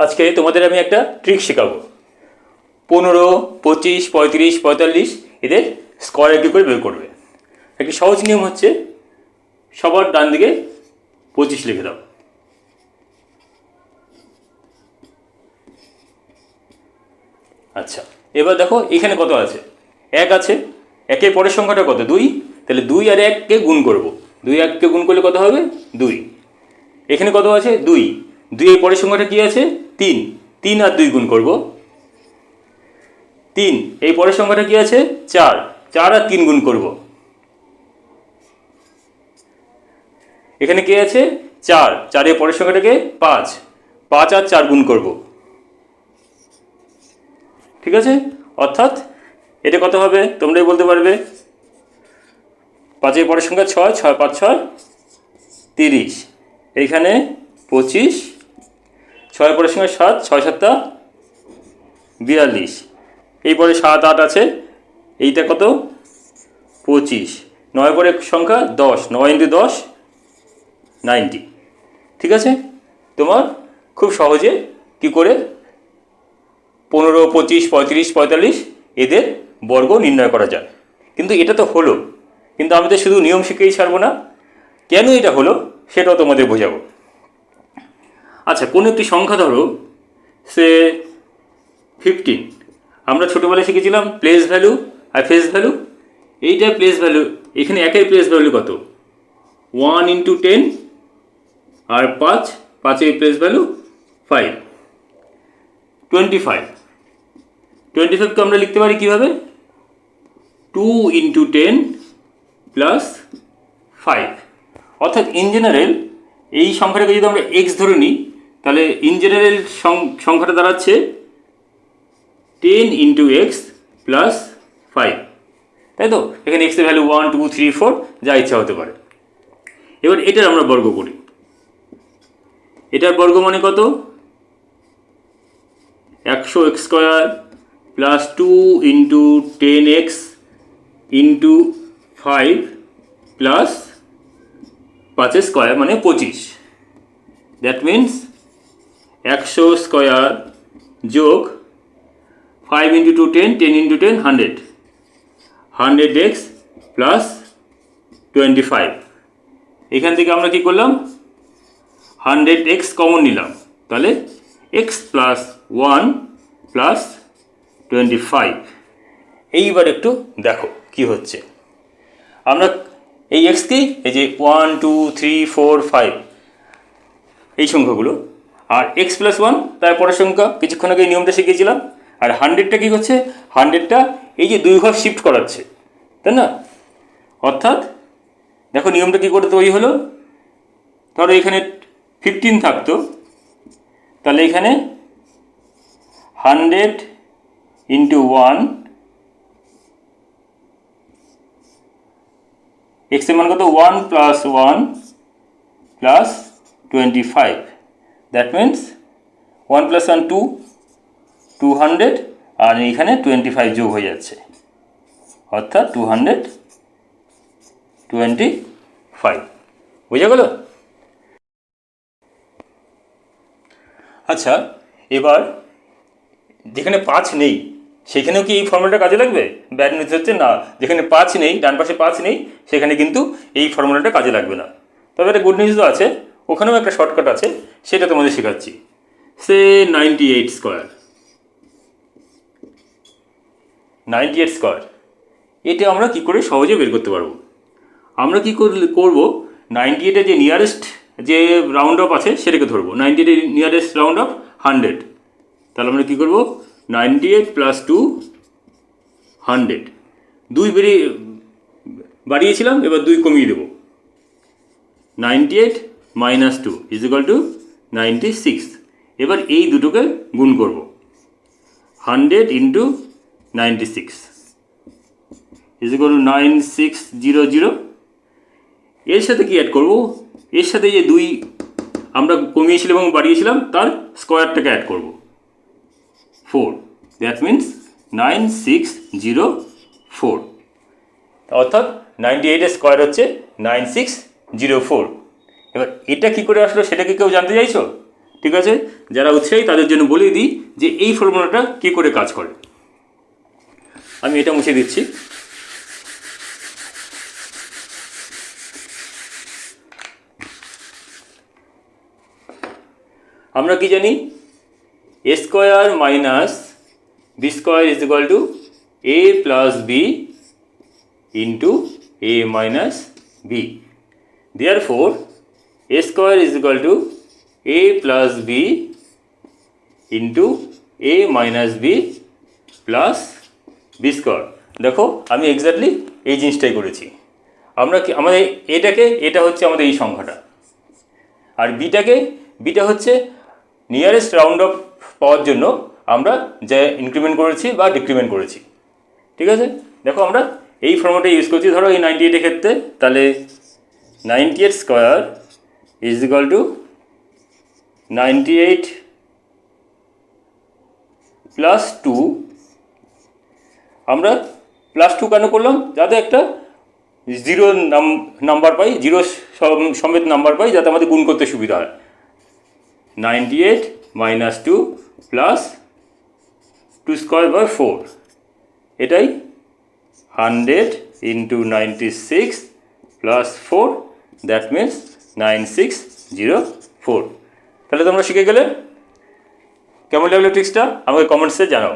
আজকে তোমাদের আমি একটা ট্রিক শেখাবো। 15, 25, 35, 45 এদের স্কোয়ার একটু করে বের করবে। একটি সহজ নিয়ম হচ্ছে সবার ডান দিকে 25 লিখে দাও। আচ্ছা, এবার দেখো এখানে কত আছে, 1 আছে। 1-এর পরের সংখ্যাটা কত, 2। তাহলে 2 আর 1কে গুণ করব। 2 1কে গুণ করলে কত হবে, 2। এখানে কত আছে, 2। 2-এর পরের সংখ্যাটা কি আছে, 3। 3 আর 2 গুণ করব, 3। এই পরের সংখ্যাটা কি আছে, 4। 4 আর 3 গুণ করব। এখানে কি আছে, 4। 4-এর পরের সংখ্যাটাকে 5। 5 আর 4 গুণ করব। ঠিক আছে, অর্থাৎ এটা কত হবে তোমরাই বলতে পারবে। 5-এর পরের সংখ্যা 6, 6 5 6 30। এইখানে 25। 6-এর পরের সংখ্যা 7, 6 7 42। এই পরে 7 8 আছে, এইটা কত 25। 9-এর পরের সংখ্যা 10, 9 × 10 90। ঠিক আছে, তোমার খুব সহজে কি করে 15, 25, 35, 45 এদের বর্গ নির্ণয় করা যায়। কিন্তু এটা তো হলো, কিন্তু আমি তো শুধু নিয়ম শিখেই ছাড়বো না, কেন এটা হলো সেটাও তোমাদের বোঝাবো। আচ্ছা, কোনো একটি সংখ্যা ধরো সে 15। আমরা ছোটোবেলায় শিখেছিলাম প্লেস ভ্যালু আর ফেস ভ্যালু। এইটা প্লেস ভ্যালু, এখানে 1-এর প্লেস ভ্যালু কত, 1 × 10 আর 5, 5-এর প্লেস ভ্যালু 5, 25। 25কে আমরা লিখতে পারি কীভাবে, 2 × 10 + 5। অর্থাৎ ইন জেনারেল এই সংখ্যাটাকে যদি আমরা এক্স ধরে নিই, তাহলে ইন জেনারেল সংখ্যাটা দাঁড়াচ্ছে 10 × x + 5, তাই তো। এখানে এক্সের ভ্যালু 1 2 3 4 যা ইচ্ছা হতে পারে। এবার এটার আমরা বর্গ করি। এটার বর্গ মানে কত, 100x² + 2 × 10x × 5 + 5 স্কোয়ার মানে 25। দ্যাট মিন্স 100² যোগ 5 × 2 10, 10 × 10 100, 100x + 25। এখান থেকে আমরা কি করলাম, 100x কমন নিলাম, তাহলে x + 1 + 25। এইবার একটু দেখো কি হচ্ছে। আমরা এই এক্সকেই এই যে 1 2 3 4 5 এই সংখ্যাগুলো, আর x + 1 তারপরের সংখ্যা কিছুক্ষণ আগে এই নিয়মটা শিখিয়েছিলাম। আর 100টা কী হচ্ছে, 100টা এই যে 2 ঘর শিফট করাচ্ছে, তাই না। অর্থাৎ দেখো নিয়মটা কী করে তৈরি হলো। ধরো এখানে 15 থাকতো, তাহলে এখানে 100 × 1, x এর মান কত, 1 + 1 + 25। দ্যাট মিন্স 1 + 1 2, 200, আর এইখানে 25 যোগ হয়ে যাচ্ছে, অর্থাৎ 225। বুঝে গেল। আচ্ছা, এবার যেখানে 5 নেই সেখানেও কি এই ফর্মুলাটা কাজে লাগবে? ব্যাড নিউজ হচ্ছে না, যেখানে 5 নেই, ডান পাশে 5 নেই, সেখানে কিন্তু এই ফর্মুলাটা কাজে লাগবে না। তবে একটা গুড নিউজও আছে, ওখানেও একটা শর্টকাট আছে, সেটা তোমাদের শেখাচ্ছি। সে 98², 98², এটা আমরা কি করে সহজে বের করতে পারবো। আমরা কি করব, 98-এর যে নিয়ারেস্ট যে রাউন্ড অফ আছে সেটাকে ধরবো। 98-এর নিয়ারেস্ট রাউন্ড অফ 100, তাহলে আমরা কী করবো, 98 + 2 100, 2 বাড়িয়েছিলাম, এবার 2 কমিয়ে দেবো। 98 - 2 = 96। এবার এই দুটোকে গুণ করব, 100 × 96 = 9600। এর সাথে কি অ্যাড করব, এর সাথে যে 2 আমরা কমিয়েছিলাম এবং বাড়িয়েছিলাম তার স্কোয়ারটাকে অ্যাড করব, 4। That means 9604। অর্থাৎ 98-এর স্কোয়ার হচ্ছে 9604। এবার এটা কি করে আসলো সেটা কি কেউ জানতে চাইছো? ঠিক আছে, যারা উৎসাহী তাদের জন্য বলে দিই যে এই ফর্মুলাটা কী করে কাজ করে। আমি এটা মুছে দিচ্ছি। আমরা কি জানি, A square minus B square is equal to A plus B into A minus B. Therefore A square is equal to A plus B into A minus B plus B square. দেখো আমি exactly এই জিনিসটাই করেছি। আমরা কি আমাদের এটা হচ্ছে আমাদের এই সংখ্যাটা, আর বিটা হচ্ছে নিয়ারেস্ট রাউন্ড অফ পাওয়ার জন্য আমরা যা ইনক্রিমেন্ট করেছি বা ডিক্রিমেন্ট করেছি। ঠিক আছে, দেখো আমরা এই ফর্মুলাটা ইউজ করছি। ধরো এই 98 এর ক্ষেত্রে তাহলে 98 square is equal two 98 plus 2। আমরা প্লাস 2 কেন করলাম? যাতে একটা জিরো নাম্বার পাই, জিরো সমেত নাম্বার পাই, যাতে আমাদের গুণ করতে সুবিধা হয়। 98 মাইনাস 2 প্লাস 2 স্কোয়ার বাই 4, এটাই 100 ইন্টু 96 প্লাস 4, দ্যাট মিনস 9604। তাহলে তোমরা শিখে গেলে। কেমন লাগলো ট্রিক্সটা আমাকে কমেন্টসে জানাও।